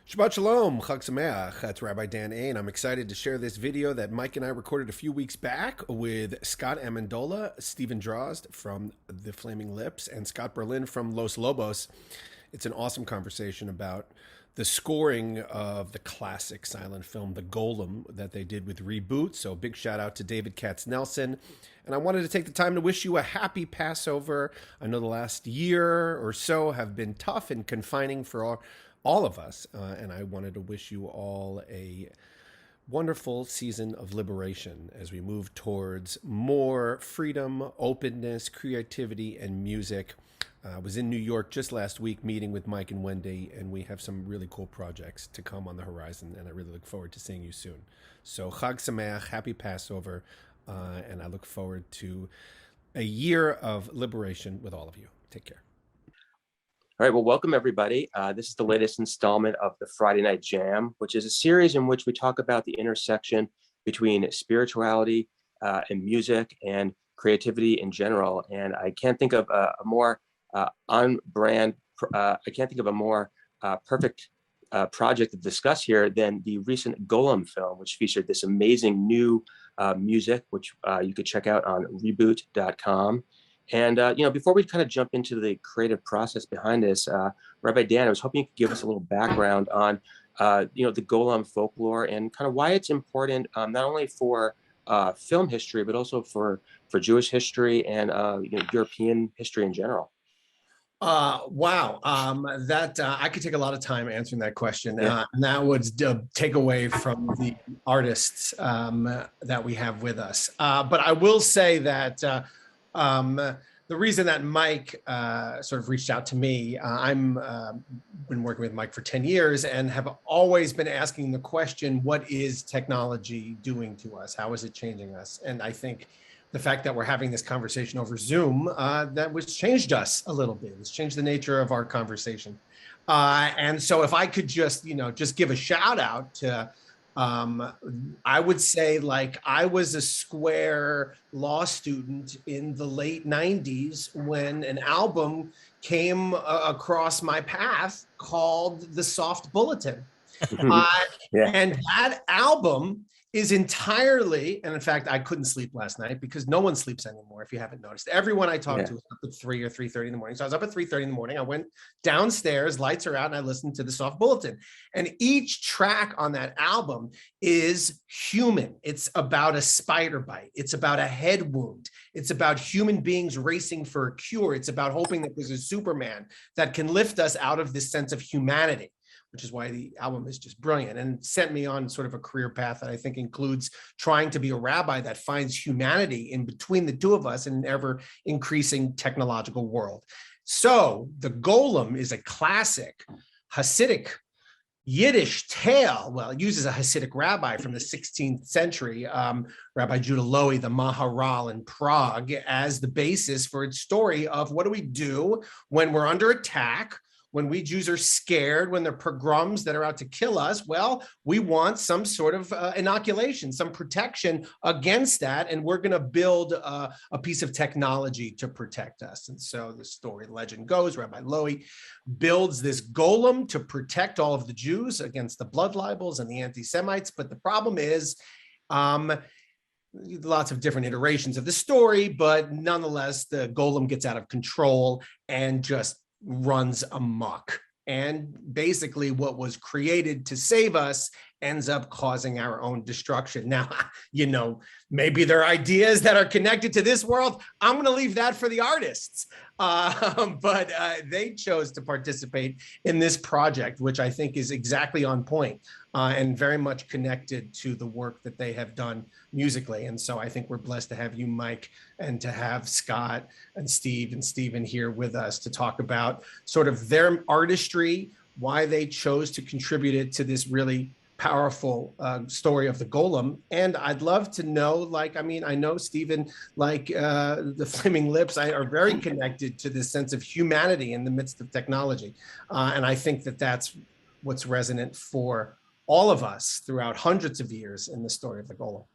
Shabbat Shalom, Chag Sameach. That's Rabbi Dan A, and I'm excited to share this video that Mike and I recorded a few weeks back with Scott Amendola, Stephen Drozd from The Flaming Lips, and Scott Berlin from Los Lobos. It's an awesome conversation about the scoring of the classic silent film, The Golem, that they did with Reboot. So big shout out to David Katz Nelson. And I wanted to take the time to wish you a happy Passover. I know the last year or so have been tough and confining for all of us. And I wanted to wish you all a wonderful season of liberation as we move towards more freedom, openness, creativity, and music. I was in New York just last week meeting with Mike and Wendy, and we have some really cool projects to come on the horizon, and I really look forward to seeing you soon. So Chag Sameach, happy Passover, and I look forward to a year of liberation with all of you. Take care. All right, well, welcome everybody. This is the latest installment of the Friday Night Jam, which is a series in which we talk about the intersection between spirituality and music and creativity in general. And I can't think of a more on-brand, I can't think of a more perfect project to discuss here than the recent Golem film, which featured this amazing new music, which you could check out on reboot.com. And, before we kind of jump into the creative process behind this, Rabbi Dan, I was hoping you could give us a little background on, the Golem folklore and kind of why it's important, not only for film history, but also for Jewish history and, European history in general. Wow. That I could take a lot of time answering that question. Yeah. And that would take away from the artists that we have with us. But I will say that the reason that Mike sort of reached out to me, I'm been working with Mike for 10 years and have always been asking the question, what is technology doing to us? How is it changing us? And I think the fact that we're having this conversation over Zoom, that was changed us a little bit. It's changed the nature of our conversation. And so if I could just give a shout out to, I would say, like, I was a Square law student in the late 90s when an album came across my path called The Soft Bulletin. Yeah. And that album is entirely, and in fact, I couldn't sleep last night because no one sleeps anymore, if you haven't noticed. Everyone I talked to was up at 3 or 3:30 in the morning. So I was up at 3:30 in the morning. I went downstairs, lights are out, and I listened to the Soft Bulletin. And each track on that album is human. It's about a spider bite. It's about a head wound. It's about human beings racing for a cure. It's about hoping that there's a Superman that can lift us out of this sense of humanity, which is why the album is just brilliant and sent me on sort of a career path that I think includes trying to be a rabbi that finds humanity in between the two of us in an ever increasing technological world. So the Golem is a classic Hasidic Yiddish tale. Well, it uses a Hasidic rabbi from the 16th century, Rabbi Judah Lowy, the Maharal in Prague, as the basis for its story of what do we do when we're under attack, when we Jews are scared, when there are pogroms that are out to kill us. Well, we want some sort of inoculation, some protection against that. And we're going to build a piece of technology to protect us. And so the story, legend goes, Rabbi Lowy builds this golem to protect all of the Jews against the blood libels and the anti-Semites. But the problem is, lots of different iterations of the story, but nonetheless, the golem gets out of control and just runs amok. And basically what was created to save us ends up causing our own destruction. Now, maybe there are ideas that are connected to this world. I'm going to leave that for the artists. But they chose to participate in this project, which I think is exactly on point and very much connected to the work that they have done musically. And so I think we're blessed to have you, Mike, and to have Scott and Steve and Stephen here with us to talk about sort of their artistry, why they chose to contribute it to this really powerful story of the Golem. And I'd love to know, I know Stephen, the Flaming Lips are very connected to this sense of humanity in the midst of technology. And I think that that's what's resonant for all of us throughout hundreds of years in the story of the Golem.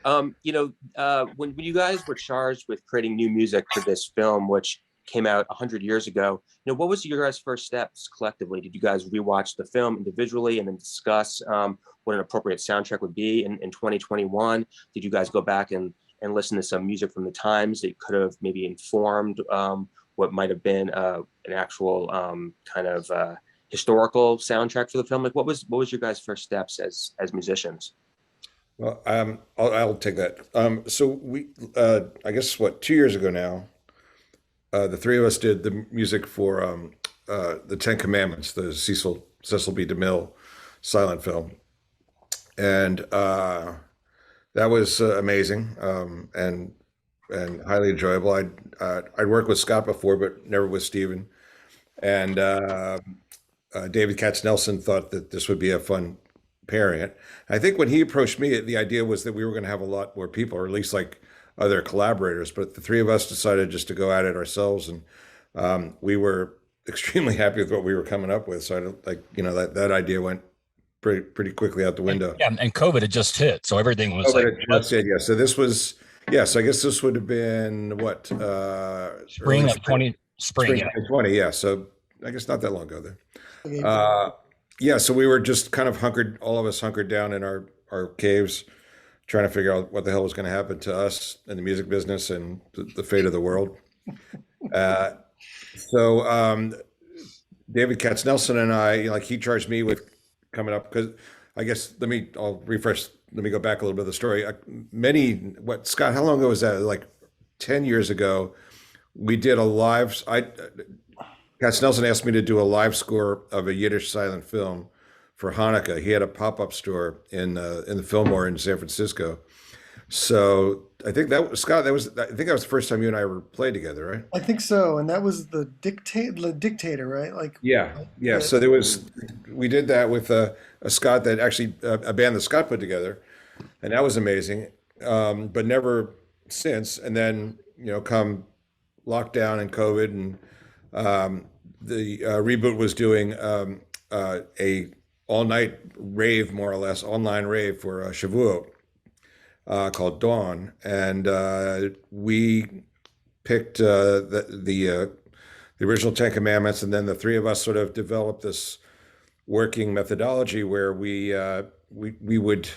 When you guys were charged with creating new music for this film, which came out 100 years ago. What was your guys' first steps collectively? Did you guys rewatch the film individually and then discuss what an appropriate soundtrack would be in 2021? Did you guys go back and listen to some music from the times that could have maybe informed what might have been an actual kind of historical soundtrack for the film? Like, what was your guys' first steps as musicians? Well, I'll take that. So we, I guess, 2 years ago now, the three of us did the music for the Ten Commandments, the Cecil B. DeMille silent film, and that was amazing and highly enjoyable. I'd worked with Scott before, but never with Steven. And David Katznelson thought that this would be a fun pairing. I think when he approached me, the idea was that we were going to have a lot more people, or at least like other collaborators. But the three of us decided just to go at it ourselves, and we were extremely happy with what we were coming up with. So I don't like, that idea went pretty quickly out the window. And COVID had just hit, so everything was yeah. So this was, I guess this would have been what spring of 2020. Yeah. So I guess not that long ago then. So we were just kind of all of us hunkered down in our caves, trying to figure out what the hell was going to happen to us in the music business and the fate of the world. So David Katznelson and I, he charged me with coming up, because I guess let me go back a little bit of the story. Scott, how long ago was that? Like 10 years ago, we did a live, Katznelson asked me to do a live score of a Yiddish silent film for Hanukkah. He had a pop-up store in the Fillmore in San Francisco. So I think that was Scott. I think that was the first time you and I ever played together, right? I think so, and that was the dictator, right? Yeah. So we did that with a Scott that actually a band that Scott put together, and that was amazing. But never since. And then come lockdown and COVID, and the Reboot was doing a all-night rave, more or less, online rave for Shavuot called Dawn, and we picked the original Ten Commandments, and then the three of us sort of developed this working methodology where we would.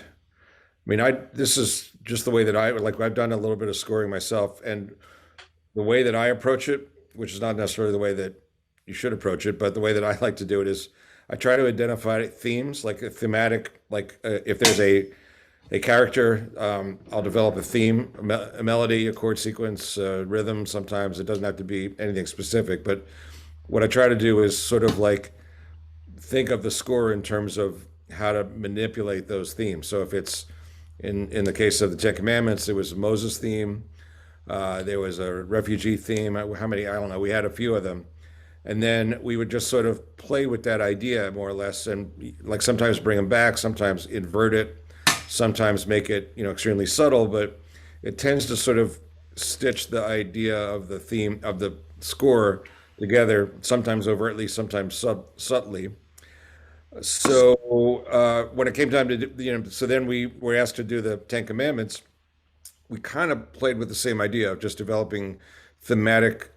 This is just the way that I've done a little bit of scoring myself, and the way that I approach it, which is not necessarily the way that you should approach it, but the way that I like to do it is I try to identify themes, like a thematic, if there's a character, I'll develop a theme, a melody, a chord sequence, rhythm. Sometimes it doesn't have to be anything specific, but what I try to do is sort of think of the score in terms of how to manipulate those themes. So if it's in the case of the Ten Commandments, there was a Moses theme, there was a refugee theme. How many? I don't know. We had a few of them. And then we would just sort of play with that idea more or less, and sometimes bring them back, sometimes invert it, sometimes make it extremely subtle, but it tends to sort of stitch the idea of the theme of the score together, sometimes overtly, sometimes subtly. So when it came time to do, so then we were asked to do the Ten Commandments. We kind of played with the same idea of just developing thematic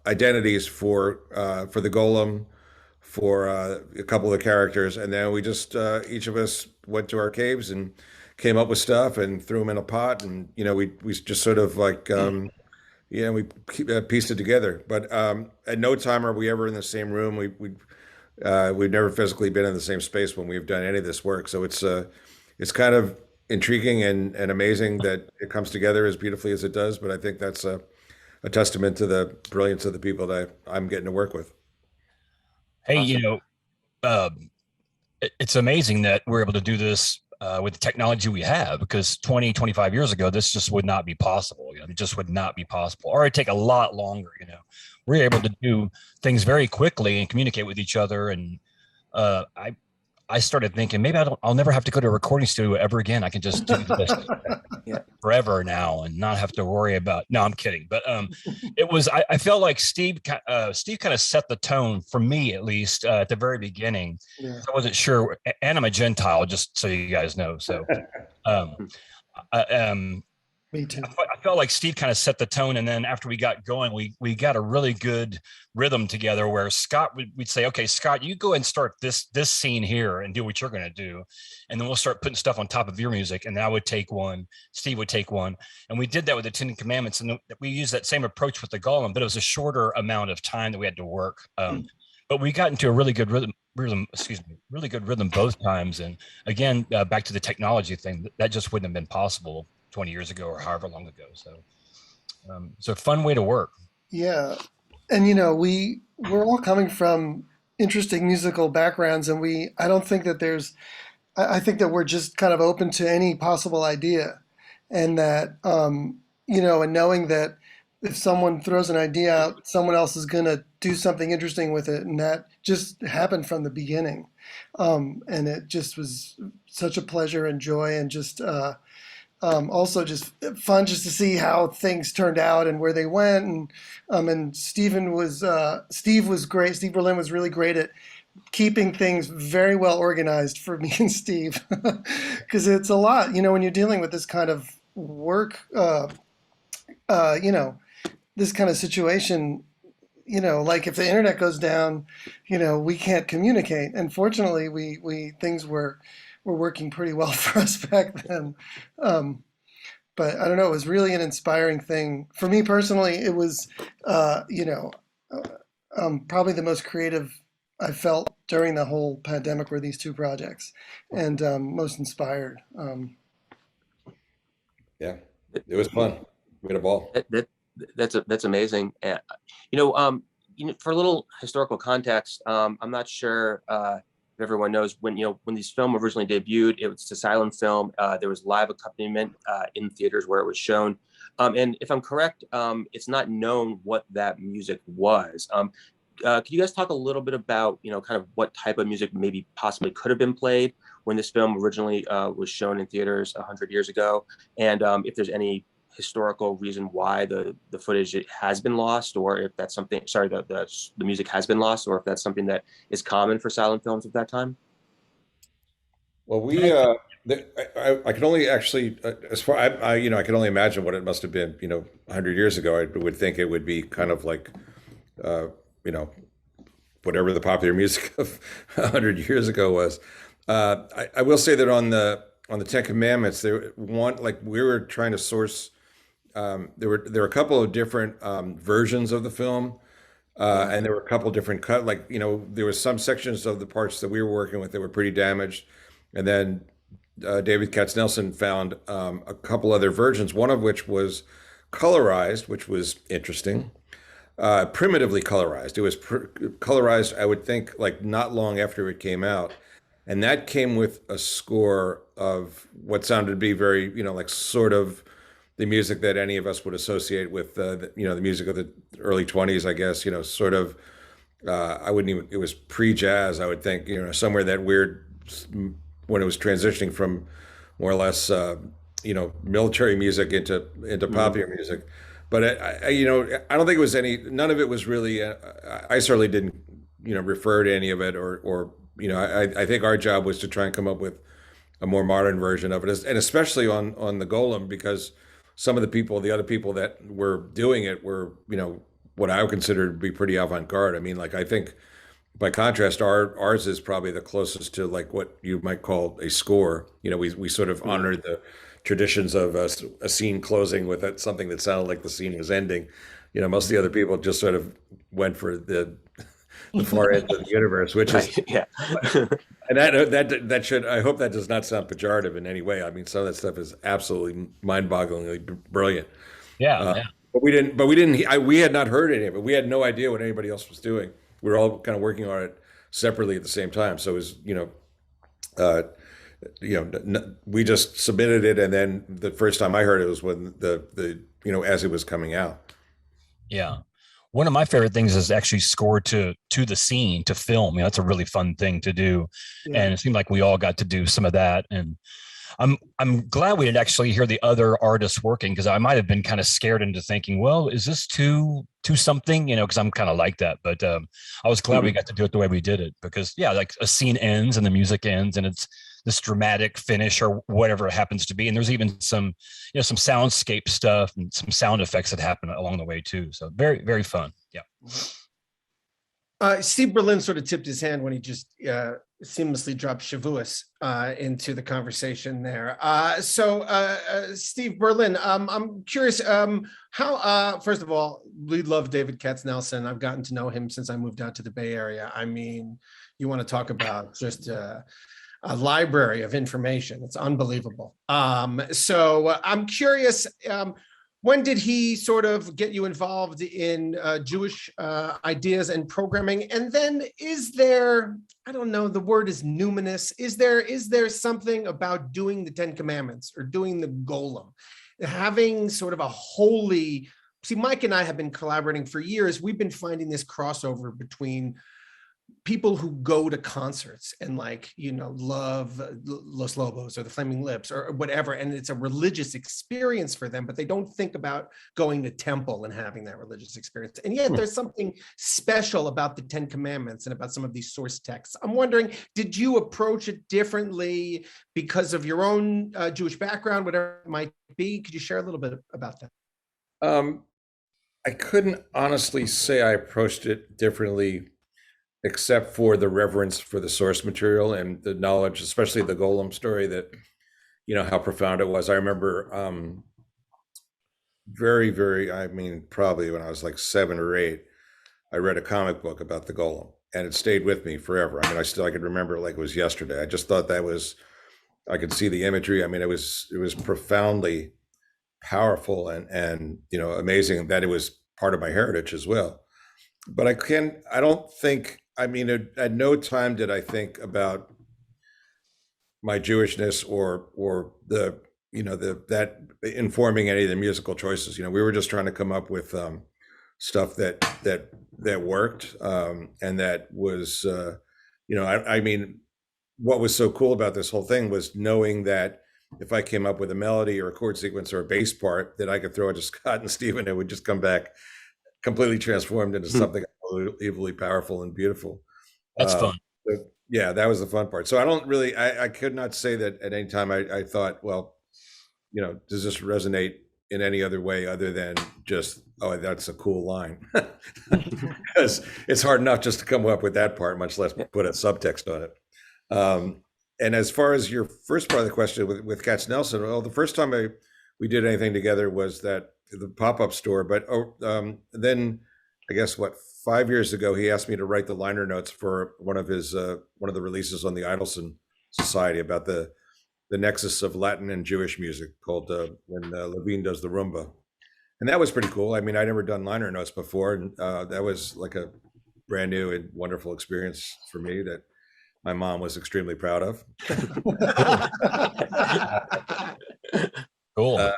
identities for the Golem, for a couple of the characters, and then we just each of us went to our caves and came up with stuff and threw them in a pot, and we just sort of we pieced it together. But at no time are we ever in the same room. We've never physically been in the same space when we've done any of this work. So it's kind of intriguing and amazing that it comes together as beautifully as it does. But I think that's a testament to the brilliance of the people that I'm getting to work with. Hey, awesome. It's amazing that we're able to do this with the technology we have, because 25 years ago, this just would not be possible. It just would not be possible, or it'd take a lot longer. We're able to do things very quickly and communicate with each other. And I started thinking, maybe I'll never have to go to a recording studio ever again. I can just do this forever now and not have to worry about. No, I'm kidding. But it was. I felt like Steve kind of set the tone for me, at least at the very beginning. Yeah. I wasn't sure, and I'm a Gentile, just so you guys know. So, Me too. I felt like Steve kind of set the tone, and then after we got going, we got a really good rhythm together. Where Scott we'd say, "Okay, Scott, you go ahead and start this scene here and do what you're going to do," and then we'll start putting stuff on top of your music. And I would take one, Steve would take one, and we did that with the Ten Commandments, and we used that same approach with the Golem, but it was a shorter amount of time that we had to work. But we got into a really good rhythm, really good rhythm both times. And again, back to the technology thing, that just wouldn't have been possible 20 years ago or however long ago. So it's a fun way to work. Yeah. And, you know, we're all coming from interesting musical backgrounds, and I don't think that I think that we're just kind of open to any possible idea. And that, you know, and knowing that if someone throws an idea out, someone else is going to do something interesting with it. And that just happened from the beginning. And it just was such a pleasure and joy, and just also just fun just to see how things turned out and where they went. And Steve was great. Steve Berlin was really great at keeping things very well organized for me and Steve, because it's a lot, you know, when you're dealing with this kind of work, you know, this kind of situation, you know, like if the internet goes down, you know, we can't communicate. And fortunately, things were working pretty well for us back then. But I don't know, it was really an inspiring thing for me personally. It was, you know, probably the most creative I felt during the whole pandemic were these two projects, and most inspired. Yeah, it was fun. We had a ball. That's amazing. You know, for a little historical context, I'm not sure if everyone knows when these films originally debuted, it was a silent film. There was live accompaniment in theaters where it was shown. And if I'm correct, it's not known what that music was. Could you guys talk a little bit about, you know, kind of what type of music maybe possibly could have been played when this film originally was shown in theaters 100 years ago? And if there's any historical reason why the footage has been lost, or if that's something, the music has been lost, or if that's something that is common for silent films at that time? Well, I can only actually, as far I you know, I can only imagine what it must have been, you know, 100 years ago. I would think it would be kind of like, you know, whatever the popular music of 100 years ago was. I will say that on the Ten Commandments, we were trying to source. There were a couple of different versions of the film, and there were a couple of different cut. Like, you know, there was some sections of the parts that we were working with that were pretty damaged, and then David Katznelson found a couple other versions. One of which was colorized, which was interesting. Primitively colorized. It was colorized, I would think, like not long after it came out. And that came with a score of what sounded to be very, you know, like sort of the music that any of us would associate with, you know, the music of the early 20s, I guess, you know, sort of, it was pre-jazz, I would think, you know, somewhere that weird, when it was transitioning from more or less, you know, military music into popular music. But you know, I don't think it was none of it was really, I certainly didn't, you know, refer to any of it, or you know, I think our job was to try and come up with a more modern version of it, and especially on the Golem, because some of the other people that were doing it were, you know, what I would consider to be pretty avant-garde. I mean, like, I think by contrast, ours is probably the closest to like what you might call a score. You know, we sort of honored the traditions of a scene closing with something that sounded like the scene was ending. You know, most of the other people just sort of went for the far end of the universe, which is yeah. And that should, I hope that does not sound pejorative in any way. I mean, some of that stuff is absolutely mind-bogglingly brilliant. Yeah. But we had not heard any of it. We had no idea what anybody else was doing. We were all kind of working on it separately at the same time. So it was, we just submitted it, and then the first time I heard it was when as it was coming out. Yeah. One of my favorite things is actually score to the scene, to film. You know, that's a really fun thing to do. Yeah. And it seemed like we all got to do some of that. And I'm glad we didn't actually hear the other artists working, because I might have been kind of scared into thinking, well, is this too something? You know, because I'm kind of like that. But I was glad we got to do it the way we did it, because like a scene ends and the music ends, and it's this dramatic finish or whatever it happens to be. And there's even some, some soundscape stuff and some sound effects that happen along the way too. So very, very fun. Yeah. Steve Berlin sort of tipped his hand when he just seamlessly dropped Shavuos into the conversation there. So Steve Berlin, I'm curious how, first of all, we love David Katznelson. I've gotten to know him since I moved out to the Bay Area. I mean, you want to talk about just a library of information. It's unbelievable. So I'm curious, when did he sort of get you involved in Jewish ideas and programming? And then is there, I don't know, the word is numinous. Is there something about doing the Ten Commandments or doing the Golem, having sort of a holy, see, Mike and I have been collaborating for years. We've been finding this crossover between people who go to concerts and love Los Lobos or the Flaming Lips or whatever, and it's a religious experience for them, but they don't think about going to temple and having that religious experience. And yet there's something special about the Ten Commandments and about some of these source texts. I'm wondering, did you approach it differently because of your own Jewish background, whatever it might be? Could you share a little bit about that? I couldn't honestly say I approached it differently, except for the reverence for the source material and the knowledge, especially the Golem story, that, how profound it was. I remember probably when I was like 7 or 8, I read a comic book about the Golem, and it stayed with me forever. I mean, I could remember it like it was yesterday. I just thought I could see the imagery. I mean, it was profoundly powerful and amazing that it was part of my heritage as well. But at no time did I think about my Jewishness or that informing any of the musical choices. We were just trying to come up with stuff that worked, and that was, what was so cool about this whole thing was knowing that if I came up with a melody or a chord sequence or a bass part that I could throw it to Scott and Stephen, it would just come back completely transformed into something unbelievably powerful and beautiful. That's fun. Yeah, that was the fun part. So I could not say that at any time I thought, well, does this resonate in any other way other than just, oh, that's a cool line? Because it's hard enough just to come up with that part, much less put a subtext on it. And as far as your first part of the question with Katznelson, well, the first time we did anything together was the pop-up store, but then I guess 5 years ago he asked me to write the liner notes for one of the releases on the Idelson Society about the nexus of Latin and Jewish music called when Levine does the rumba, and that was pretty cool. I mean, I'd never done liner notes before, and that was like a brand new and wonderful experience for me that my mom was extremely proud of. Cool.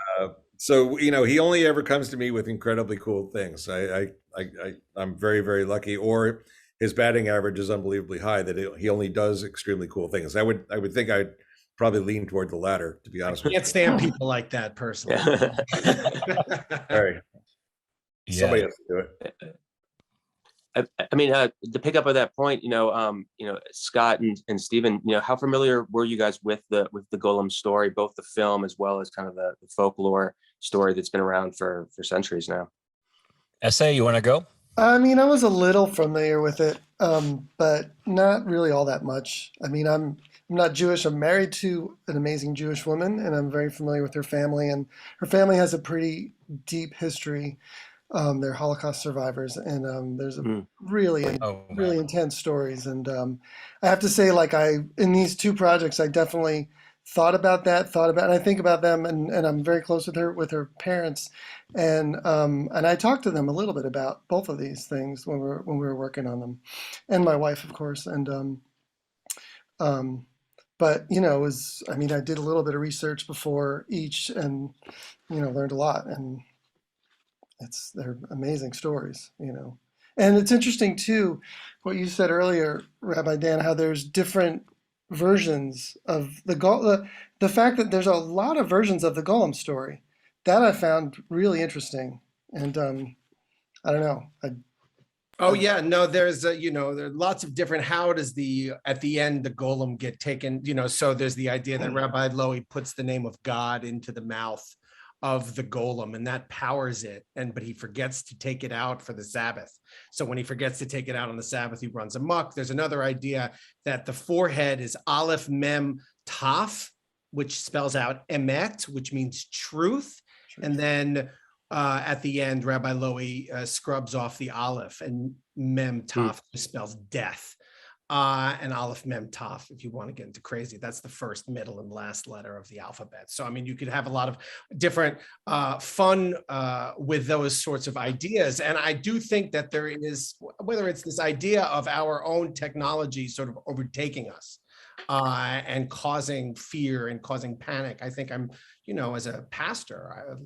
So he only ever comes to me with incredibly cool things. I'm very, very lucky, or his batting average is unbelievably high that he only does extremely cool things. I would think I'd probably lean toward the latter, to be honest with you. Can't stand people like that personally. All right. Yeah. Somebody has to do it. I mean, to pick up on that point, Scott and Stephen, how familiar were you guys with the Golem story, both the film as well as kind of the folklore story that's been around for centuries now? SA, you want to go? I mean, I was a little familiar with it, but not really all that much. I mean, I'm not Jewish. I'm married to an amazing Jewish woman, and I'm very familiar with her family. And her family has a pretty deep history. They're Holocaust survivors, and there's really intense stories. And I have to say, in these two projects, I definitely thought about, and I think about them, and I'm very close with her parents, and I talked to them a little bit about both of these things when we were working on them, and my wife, of course, and but it was, I mean, I did a little bit of research before each, and learned a lot, and they're amazing stories, and it's interesting too, what you said earlier, Rabbi Dan, how there's different versions of the fact that there's a lot of versions of the Golem story that I found really interesting, and I don't know, Oh yeah, no, there's there are lots of different. How does at the end the golem get taken? So there's the idea that Rabbi Lowy puts the name of God into the mouth of the golem, and that powers it. But he forgets to take it out for the Sabbath. So when he forgets to take it out on the Sabbath, he runs amok. There's another idea that the forehead is Aleph Mem Taf, which spells out Emet, which means truth, and then at the end, Rabbi Lowy scrubs off the Aleph, and Mem Taf spells death. And Aleph Mem Taf, if you want to get into crazy, that's the first, middle, and last letter of the alphabet. So, I mean, you could have a lot of different fun with those sorts of ideas. And I do think that there is, whether it's this idea of our own technology sort of overtaking us and causing fear and causing panic. I think as a pastor,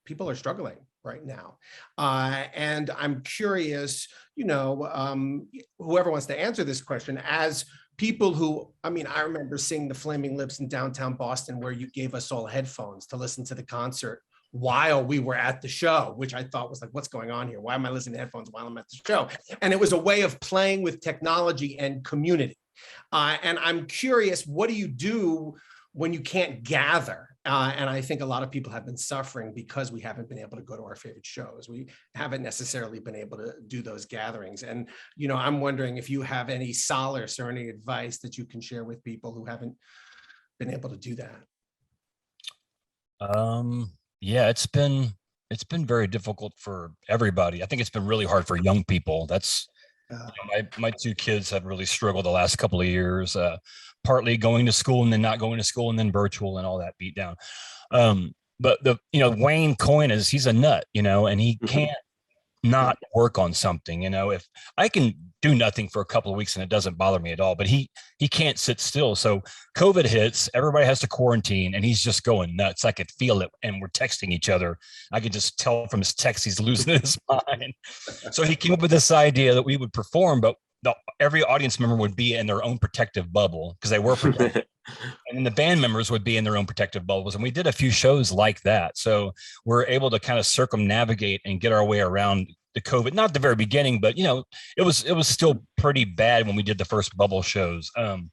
people are struggling right now. And I'm curious, whoever wants to answer this question, as people who, I remember seeing the Flaming Lips in downtown Boston, where you gave us all headphones to listen to the concert while we were at the show, which I thought was like, what's going on here? Why am I listening to headphones while I'm at the show? And it was a way of playing with technology and community. And I'm curious, what do you do when you can't gather? And I think a lot of people have been suffering because we haven't been able to go to our favorite shows. We haven't necessarily been able to do those gatherings. And, I'm wondering if you have any solace or any advice that you can share with people who haven't been able to do that. Yeah, it's been very difficult for everybody. I think it's been really hard for young people. That's my two kids have really struggled the last couple of years, partly going to school and then not going to school and then virtual and all that beat down. But Wayne Coyne he's a nut, and he can't not work on something. If I can do nothing for a couple of weeks and it doesn't bother me at all, but he can't sit still. So COVID hits, everybody has to quarantine, and he's just going nuts. I could feel it, and we're texting each other. I could just tell from his text he's losing his mind. So he came up with this idea that we would perform, but every audience member would be in their own protective bubble, because they were protected. And then the band members would be in their own protective bubbles. And we did a few shows like that. So we're able to kind of circumnavigate and get our way around the COVID, not at the very beginning, but it was still pretty bad when we did the first bubble shows. And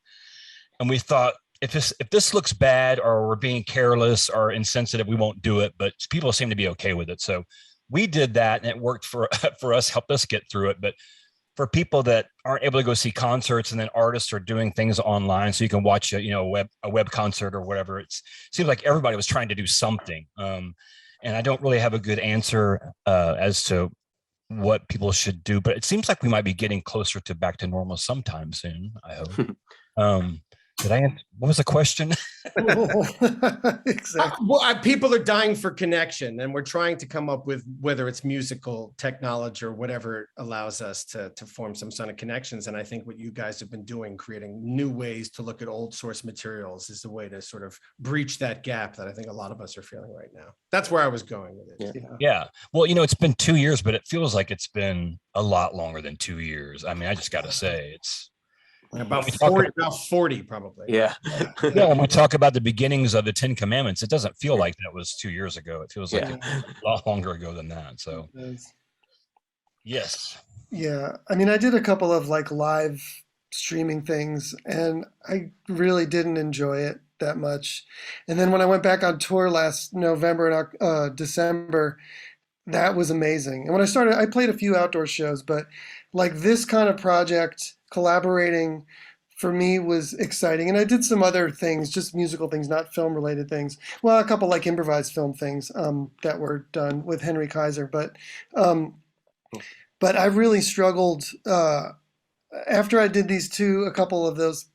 we thought, if this looks bad, or we're being careless or insensitive, we won't do it. But people seem to be okay with it. So we did that, and it worked for us, helped us get through it. But for people that aren't able to go see concerts, and then artists are doing things online, so you can watch a web concert or whatever, it seems like everybody was trying to do something. And I don't really have a good answer as to what people should do, but it seems like we might be getting closer to back to normal sometime soon, I hope. Did I answer? What was the question? Exactly. People are dying for connection, and we're trying to come up with, whether it's musical technology or whatever allows us to form some sort of connections. And I think what you guys have been doing, creating new ways to look at old source materials, is a way to sort of breach that gap that I think a lot of us are feeling right now. That's where I was going with it. Yeah. Well, it's been 2 years, but it feels like it's been a lot longer than 2 years. I mean, I just got to say, it's about 40 probably. Yeah. Yeah, when we talk about the beginnings of the 10 Commandments, it doesn't feel like that was 2 years ago. It feels like a lot longer ago than that. So, yes. Yeah. I mean, I did a couple of live streaming things, and I really didn't enjoy it that much. And then when I went back on tour last November and December, that was amazing. And when I started, I played a few outdoor shows, but this kind of project, collaborating, for me was exciting. And I did some other things, just musical things, not film related things. Well, a couple improvised film things that were done with Henry Kaiser. But I really struggled after I did a couple of those.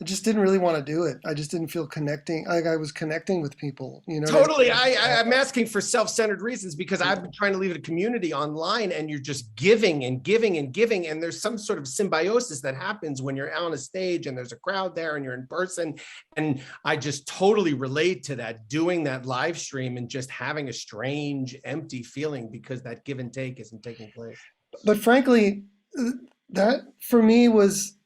I just didn't really want to do it. I just didn't feel connecting. I was connecting with people, Totally. I'm asking for self-centered reasons, because I've been trying to leave a community online, and you're just giving and giving and giving. And there's some sort of symbiosis that happens when you're on a stage and there's a crowd there and you're in person. And I just totally relate to that, doing that live stream and just having a strange, empty feeling because that give and take isn't taking place. But frankly, that for me was,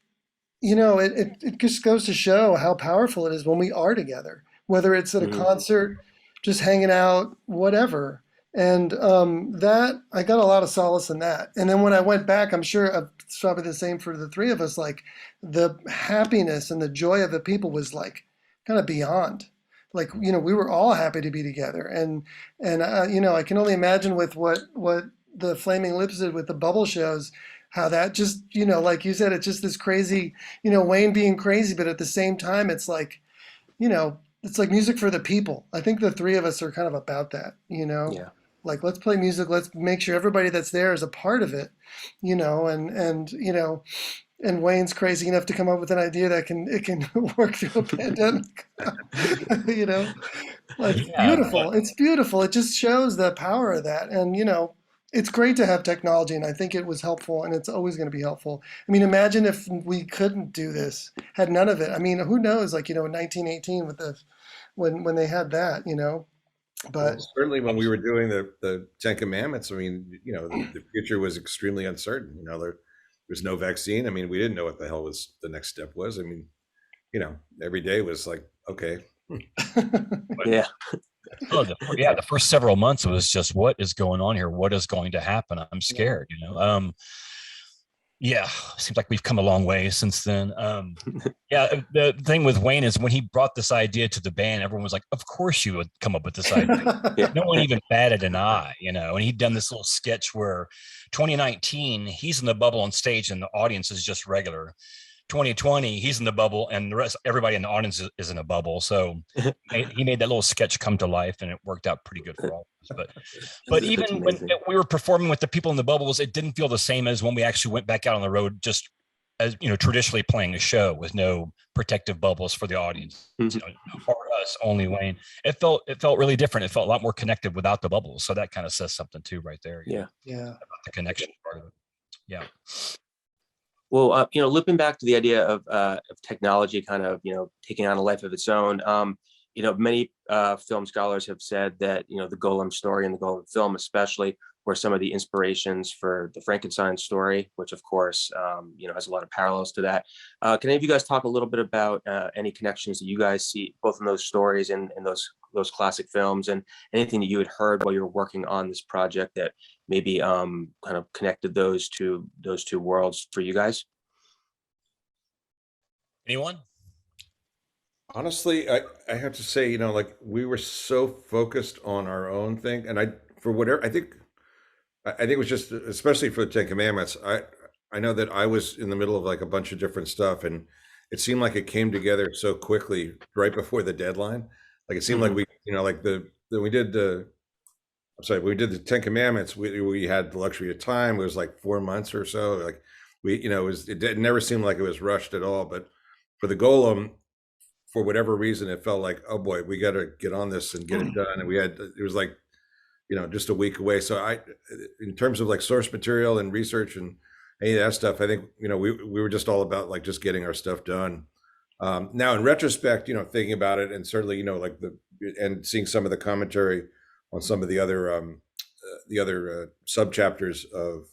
it just goes to show how powerful it is when we are together, whether it's at a concert, just hanging out, whatever. And that I got a lot of solace in that. And then when I went back, I'm sure it's probably the same for the three of us. Like the happiness and the joy of the people was like kind of beyond. Like, you know, we were all happy to be together. And you know, I can only imagine with what the Flaming Lips did with the bubble shows, how that just, you know, like you said, it's just this crazy, you know, Wayne being crazy, but at the same time, it's like, you know, it's like music for the people. I think the three of us are kind of about that, you know. Yeah. Like, let's play music. Let's make sure everybody that's there is a part of it, you know. And you know, and Wayne's crazy enough to come up with an idea that it can work through a pandemic. You know, like beautiful. It's beautiful. It just shows the power of that. And you know, it's great to have technology, and I think it was helpful, and it's always going to be helpful. I mean, imagine if we couldn't do this, had none of it. I mean, who knows? Like, you know, in 1918 with when they had that, you know. But certainly when we were doing the Ten Commandments, I mean, you know, the future was extremely uncertain. You know, there was no vaccine. I mean, we didn't know what the hell the next step was. I mean, you know, every day was like, okay. Yeah. The first several months it was just, what is going on here? What is going to happen? I'm scared, you know. Yeah, seems like we've come a long way since then. Yeah, the thing with Wayne is when he brought this idea to the band, everyone was like, of course you would come up with this idea. Yeah. No one even batted an eye, you know. And he'd done this little sketch where 2019, he's in the bubble on stage and the audience is just regular. 2020, he's in the bubble and the rest, everybody in the audience is in a bubble. So he made that little sketch come to life, and it worked out pretty good for all of us. But even when we were performing with the people in the bubbles, it didn't feel the same as when we actually went back out on the road, just as, you know, traditionally playing a show with no protective bubbles for the audience. Mm-hmm. You know, for us, only Wayne. It felt really different. It felt a lot more connected without the bubbles. So that kind of says something too, right there. Yeah. About the connection part of it. Yeah. Well, you know, looping back to the idea of technology kind of, you know, taking on a life of its own, you know, many film scholars have said that, you know, the Golem story and the Golem film especially were some of the inspirations for the Frankenstein story, which of course, you know, has a lot of parallels to that. Can any of you guys talk a little bit about any connections that you guys see both in those stories and those classic films, and anything that you had heard while you were working on this project that maybe kind of connected those two worlds for you guys? Anyone? Honestly, I have to say, you know, like we were so focused on our own thing, and I think it was just, especially for the Ten Commandments, I know that I was in the middle of like a bunch of different stuff, and it seemed like it came together so quickly right before the deadline. Like it seemed like we, you know, like when we did the Ten Commandments, we had the luxury of time. It was like 4 months or so. Like we, you know, it never seemed like it was rushed at all. But for the Golem, for whatever reason, it felt like, oh boy, we got to get on this and get it done. And it was like, you know, just a week away. So in terms of like source material and research and any of that stuff, I think, you know, we were just all about like just getting our stuff done. Now in retrospect, you know, thinking about it, and certainly, you know, like and seeing some of the commentary on some of the other sub chapters of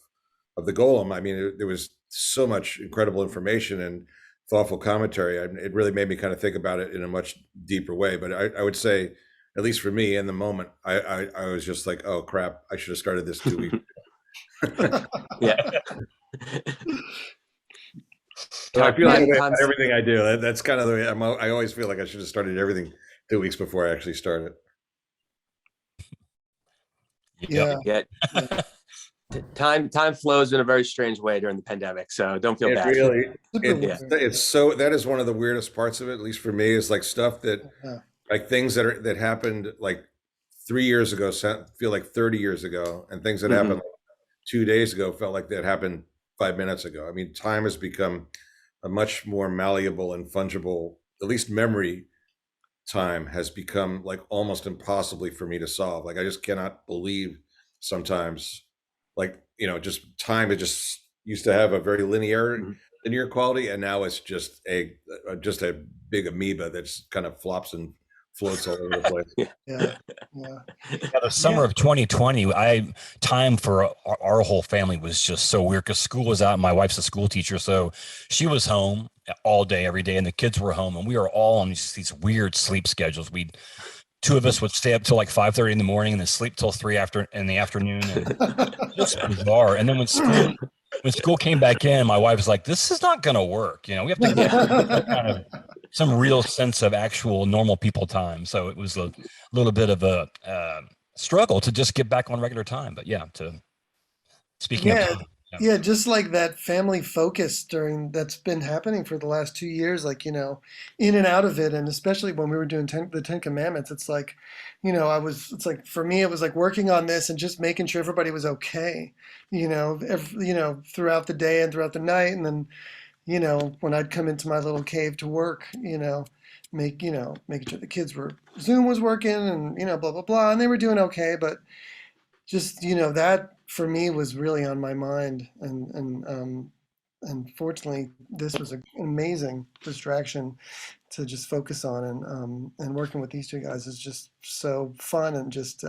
the Golem, I mean, there was so much incredible information and thoughtful commentary. It really made me kind of think about it in a much deeper way. But I would say, at least for me in the moment, I was just like, oh crap, I should have started this 2 weeks ago. Yeah. So I feel like everything I do, that's kind of the way I always feel like I should have started everything 2 weeks before I actually started. Yeah. Time flows in a very strange way during the pandemic, so don't feel bad. It's so, that is one of the weirdest parts of it, at least for me, is like stuff that like things that happened like 3 years ago feel like 30 years ago, and things that happened like 2 days ago felt like that happened 5 minutes ago. I mean, time has become a much more malleable and fungible, at least memory time has become like almost impossibly for me to solve. Like I just cannot believe sometimes, like, you know, just time, it just used to have a very linear quality, and now it's just a big amoeba that's kind of flops and floats all over the place. The summer of 2020, time for our whole family was just so weird because school was out. My wife's a school teacher, so she was home all day, every day, and the kids were home, and we were all on these weird sleep schedules. We'd two of us would stay up till like 5:30 in the morning and then sleep till 3 in the afternoon. And just bizarre. And then when school came back in, my wife was like, "This is not going to work. You know, we have to get some real sense of actual normal people time." So it was a little bit of a struggle to just get back on regular time. But yeah, speaking of time. Yeah, just like that family focus that's been happening for the last 2 years, like, you know, in and out of it. And especially when we were doing the 10 Commandments, it's like, you know, it's like, for me, it was like working on this and just making sure everybody was okay, you know, throughout the day and throughout the night. And then, you know, when I'd come into my little cave to work, you know, making sure the kids Zoom was working and, you know, blah, blah, blah. And they were doing okay. But just, you know, that for me was really on my mind, and fortunately this was an amazing distraction to just focus on, and working with these two guys is just so fun and just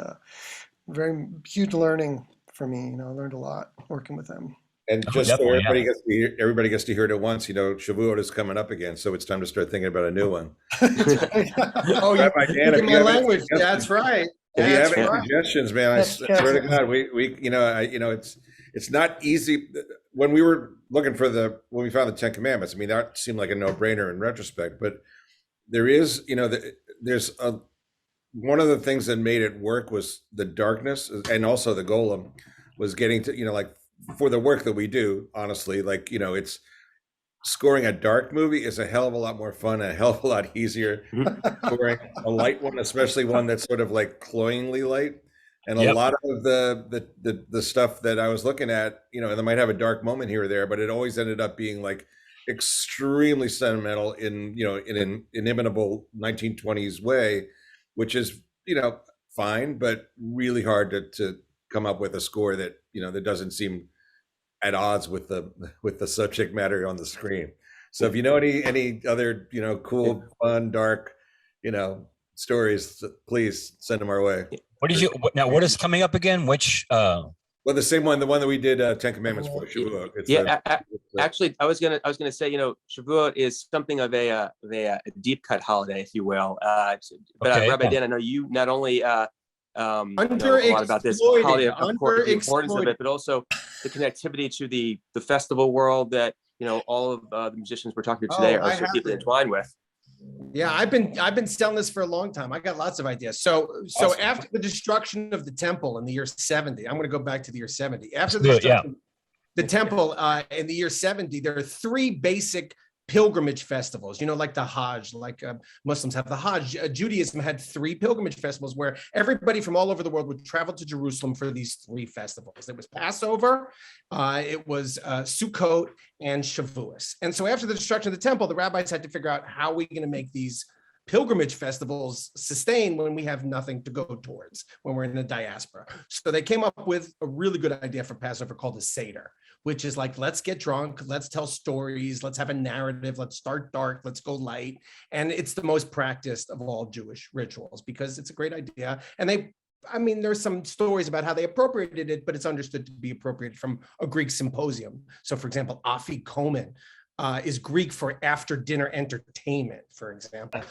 very huge learning for me. You know, I learned a lot working with them. And just so everybody gets to hear it at once, you know, Shavuot is coming up again, so it's time to start thinking about a new one. Oh, you're speaking my language. That's right. If you have any suggestions, man, I swear to God, we you know, it's not easy. When we were looking when we found the 10 Commandments, I mean, that seemed like a no-brainer in retrospect, but there is, you know, one of the things that made it work was the darkness, and also the Golem was getting to, you know, like, for the work that we do, honestly, like, you know, it's scoring a dark movie is a hell of a lot more fun, a hell of a lot easier. Scoring a light one, especially one that's sort of like cloyingly light, and a lot of the stuff that I was looking at, you know, they might have a dark moment here or there, but it always ended up being like extremely sentimental in, you know, in an inimitable 1920s way, which is, you know, fine, but really hard to come up with a score that, you know, that doesn't seem at odds with the subject matter on the screen. So if you know any other, you know, cool, fun, dark, you know, stories, please send them our way. What is coming up again? Which well, the same one, the one that we did 10 Commandments for Shavuot. Actually, I was gonna say, you know, Shavuot is something of a deep cut holiday, if you will. Rabbi Dan, I know you not only know a lot about this holiday, of course, the importance of it, but also the connectivity to the festival world that, you know, all of the musicians we're talking to today are so deeply entwined with. Yeah, I've been selling this for a long time. I got lots of ideas. So after the destruction of the temple in the year 70, I'm going to go back to the year 70. After the destruction of the temple in the year 70, there are three basic pilgrimage festivals, you know, like the Hajj, like Muslims have the Hajj. Judaism had three pilgrimage festivals where everybody from all over the world would travel to Jerusalem for these three festivals. It was Passover, it was Sukkot, and Shavuos. And so after the destruction of the temple, the rabbis had to figure out how are we going to make these pilgrimage festivals sustain when we have nothing to go towards, when we're in the diaspora. So they came up with a really good idea for Passover called the Seder, which is like, let's get drunk, let's tell stories, let's have a narrative, let's start dark, let's go light. And it's the most practiced of all Jewish rituals because it's a great idea. And there's some stories about how they appropriated it, but it's understood to be appropriated from a Greek symposium. So for example, Afikomen is Greek for after dinner entertainment, for example,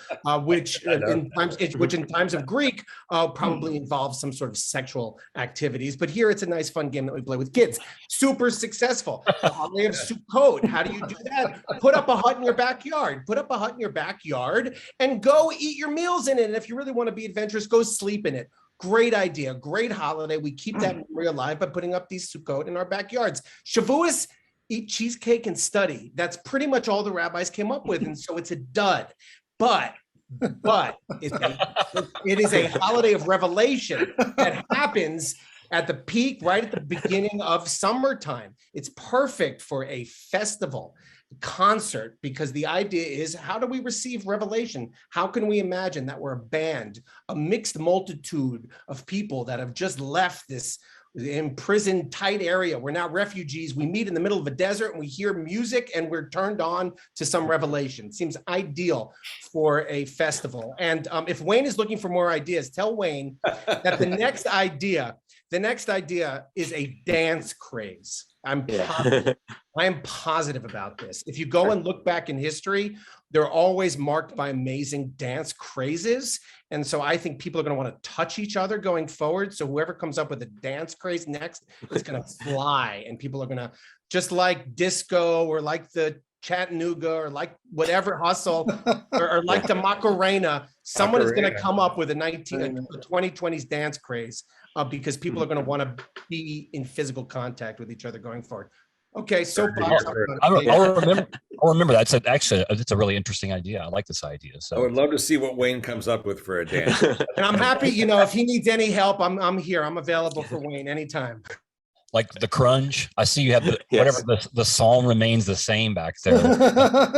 which in times of Greek probably involves some sort of sexual activities. But here it's a nice fun game that we play with kids. Super successful. We have Sukkot. How do you do that? Put up a hut in your backyard. Put up a hut in your backyard and go eat your meals in it. And if you really want to be adventurous, go sleep in it. Great idea. Great holiday. We keep that memory alive by putting up these Sukkot in our backyards. Shavuos, eat cheesecake and study. That's pretty much all the rabbis came up with. And so it's a dud. But it is a holiday of revelation that happens at the peak, right at the beginning of summertime. It's perfect for a festival concert because the idea is, how do we receive revelation? How can we imagine that we're a band, a mixed multitude of people that have just left this imprisoned tight area? We're now refugees. We meet in the middle of a desert and we hear music and we're turned on to some revelation. It seems ideal for a festival. And if Wayne is looking for more ideas, tell Wayne that the next idea The next idea is a dance craze. I am positive about this. If you go and look back in history, they're always marked by amazing dance crazes. And so I think people are going to want to touch each other going forward. So whoever comes up with a dance craze next is going to fly, and people are going to, just like disco or like the Chattanooga or like whatever hustle or like the Macarena, someone is going to come up with a 2020s dance craze because people are going to want to be in physical contact with each other going forward. Okay, so I'll remember that. It's a really interesting idea. I like this idea. So I would love to see what Wayne comes up with for a dance. And I'm happy, if he needs any help, I'm here. I'm available for Wayne anytime. Like the crunge. I see you have whatever the psalm remains the same back there.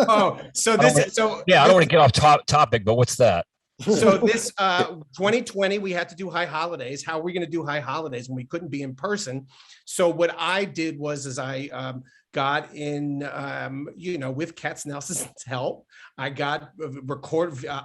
Oh, so this is I don't want to get off topic, but what's that? So this 2020, we had to do high holidays. How are we going to do high holidays when we couldn't be in person? So what I did was I got in, with Katz Nelson's help, I got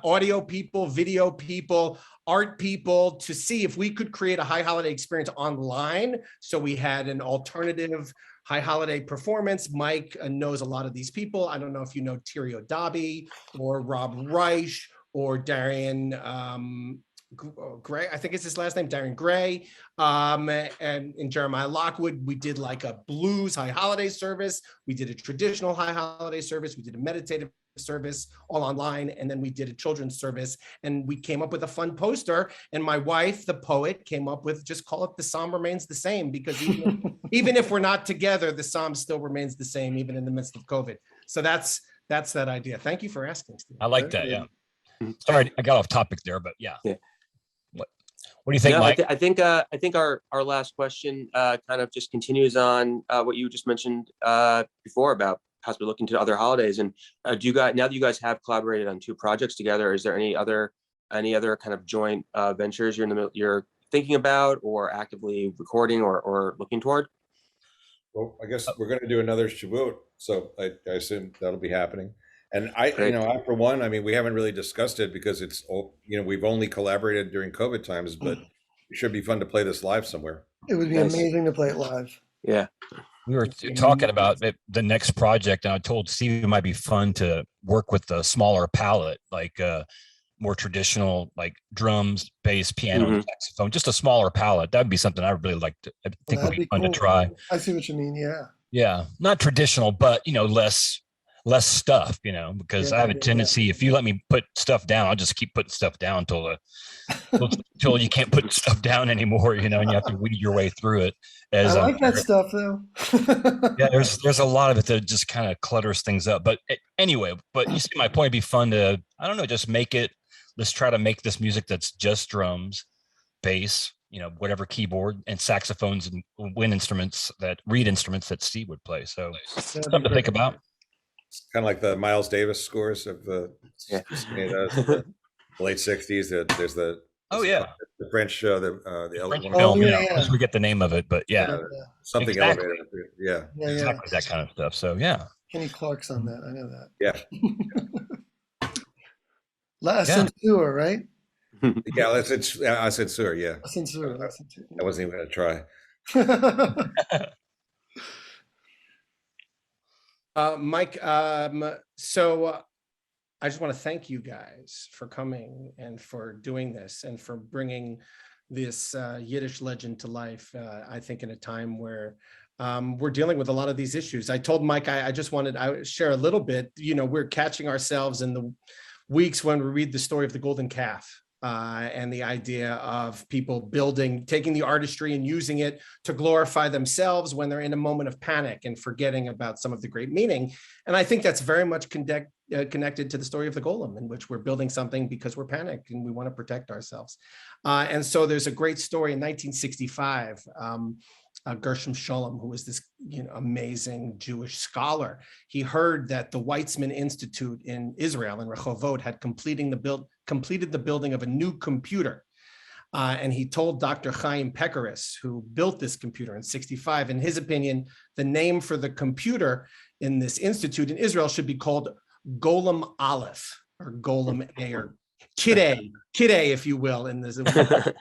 audio people, video people, art people to see if we could create a high holiday experience online. So we had an alternative high holiday performance. Mike knows a lot of these people. I don't know if you know Tirio Dobby or Rob Reich or Darian Gray, I think it's his last name, Darian Gray, and in Jeremiah Lockwood. We did like a blues high holiday service. We did a traditional high holiday service. We did a meditative service all online. And then we did a children's service, and we came up with a fun poster. And my wife, the poet, came up with, just call it The Psalm Remains the Same, because even if we're not together, the Psalm still remains the same, even in the midst of COVID. So that's that idea. Thank you for asking, Steve. I like that. Yeah. Sorry, I got off topic there, but yeah. What do you think, Mike? I think our last question kind of just continues on what you just mentioned before about possibly looking to other holidays. And do you guys, now that you guys have collaborated on 2 projects together, is there any other kind of joint ventures you're thinking about or actively recording or looking toward? Well, I guess we're going to do another Shavuot, so I assume that'll be happening. And I for one, we haven't really discussed it because it's, we've only collaborated during COVID times, but it should be fun to play this live somewhere. It would be amazing to play it live. Yeah. We were talking about the next project, and I told Steve it might be fun to work with the smaller palette, like more traditional, like drums, bass, piano, saxophone, just a smaller palette. That'd be something I would really like to, I think would be fun to try. I see what you mean. Yeah. Yeah. Not traditional, but, less stuff, because I have a tendency, if you let me put stuff down, I'll just keep putting stuff down until you can't put stuff down anymore, and you have to weed your way through it. I like that stuff though. Yeah, there's a lot of it that just kind of clutters things up. But anyway, you see my point. It'd be fun to, I don't know, just let's try to make this music that's just drums, bass, whatever keyboard, and saxophones and reed instruments that Steve would play. So something to think about. It's kind of like the Miles Davis scores of the late 60s. There's the French the French film. We get the name of it, but something exactly. Elevated. Exactly that kind of stuff. So Kenny Clark's on that. I know that. Yeah. La Censure, right? Yeah, I said Sur. Yeah. La Censure. I wasn't even going to try. Mike, so I just want to thank you guys for coming and for doing this and for bringing this Yiddish legend to life. I think in a time where we're dealing with a lot of these issues. I told Mike I would share a little bit. We're catching ourselves in the weeks when we read the story of the golden calf. And the idea of people taking the artistry and using it to glorify themselves when they're in a moment of panic and forgetting about some of the great meaning. And I think that's very much connected to the story of the Golem, in which we're building something because we're panicked and we want to protect ourselves. And so there's a great story in 1965. Gershom Scholem, who was this amazing Jewish scholar, he heard that the Weizmann Institute in Israel, in Rehovot, had completed the building of a new computer. And he told Dr. Chaim Pekaris, who built this computer in 65, in his opinion, the name for the computer in this institute in Israel should be called Golem Aleph, or Golem A, or Kid A, if you will, in this. Dr.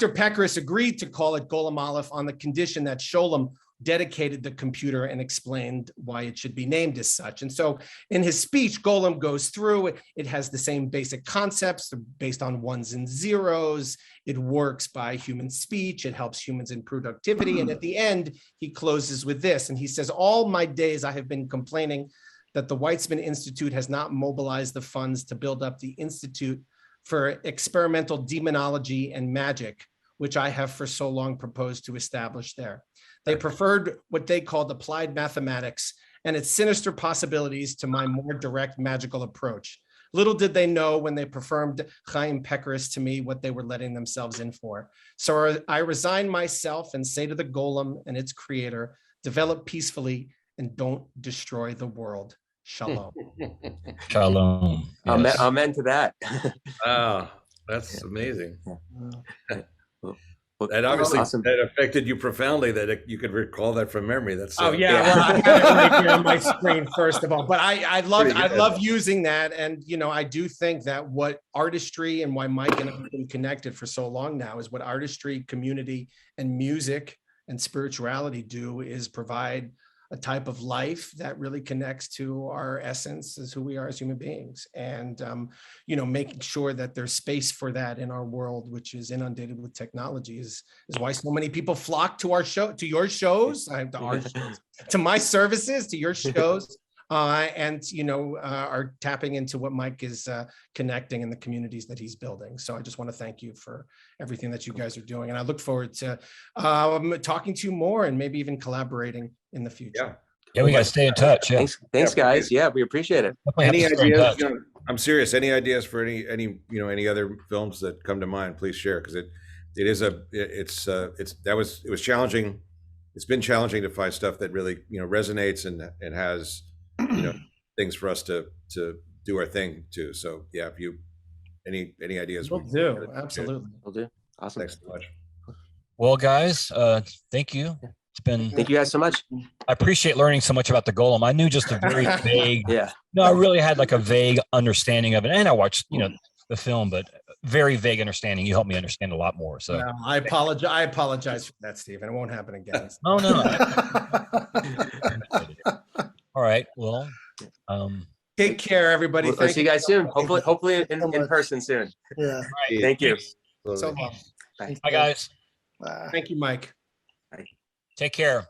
Peckeris agreed to call it Golem Aleph on the condition that Sholem dedicated the computer and explained why it should be named as such. And so in his speech, Golem goes through it. It has the same basic concepts based on ones and zeros. It works by human speech. It helps humans in productivity. And at the end, he closes with this. And he says, all my days I have been complaining that the Weizmann Institute has not mobilized the funds to build up the Institute for Experimental Demonology and Magic, which I have for so long proposed to establish there. They preferred what they called applied mathematics and its sinister possibilities to my more direct magical approach. Little did they know when they preferred Chaim Peckeris to me what they were letting themselves in for. So I resign myself and say to the Golem and its creator, develop peacefully and don't destroy the world. Shalom. Shalom. Yes. Amen to that. Wow, that's amazing. Well, And obviously awesome. that affected you profoundly, that you could recall that from memory. That's Well, I had it right here on my screen, first of all. But I love using that. And, I do think that what artistry and why Mike and I have been connected for so long now is what artistry, community, and music and spirituality do is provide a type of life that really connects to our essence as who we are as human beings. And, making sure that there's space for that in our world, which is inundated with technology, is why so many people flock to our show, to your shows, to my services, to your shows, and are tapping into what Mike is connecting in the communities that he's building. So I just want to thank you for everything that you guys are doing. And I look forward to talking to you more and maybe even collaborating in the future. Yeah, we got to stay in touch. Yeah. Thanks, guys. Yeah, we appreciate it. Any ideas? I'm serious. Any ideas for any other films that come to mind? Please share, because it was challenging. It's been challenging to find stuff that really resonates and has things for us to do our thing too. So yeah, if you any ideas, We'll do. Absolutely. We'll do. Awesome. Thanks so much. Well, guys, thank you. It's been. Thank you guys so much. I appreciate learning so much about the Golem. I knew just a very vague. Yeah. No, I really had like a vague understanding of it, and I watched the film, but very vague understanding. You helped me understand a lot more. So no, I apologize for that, Stephen. It won't happen again. Oh no. All right. Well. Take care, everybody. We'll see you guys soon. Hopefully in person soon. Yeah. Right. Thank you. So long. Bye. Bye, guys. Bye. Thank you, Mike. Take care.